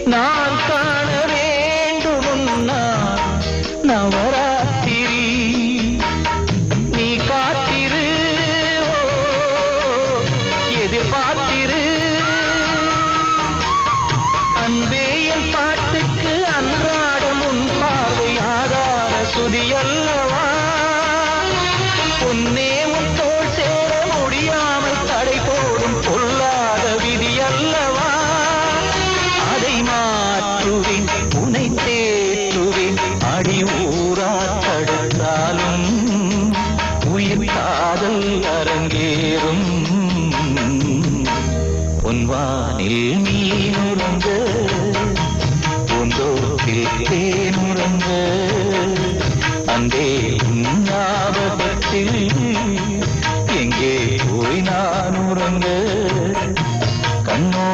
நான் காண வேண்டும் நவராத்திரி நீ காத்திரு எதிர்பார்த்திரு அன்பே என் பாட்டுக்கு அன்றாடம் உன் பார்வை ஆதார சுதியல்லவா பொன்னே உன் தோள் சேர முடியாமல் தடை போடும் பொல்லாத விதியல்லவா அதை மாற்றுவேன் உனை தேற்றுவேன் அடி ஊரா தடுத்தாலும் உயிர் காதல் அரங்கேறும் பொன்வானில் மீனுறங்க பூந்தோப்பில் தேனுறங்க அந்தே ஞாபகத்தில் எங்கே போய் நான் உறங்க கண்ணோ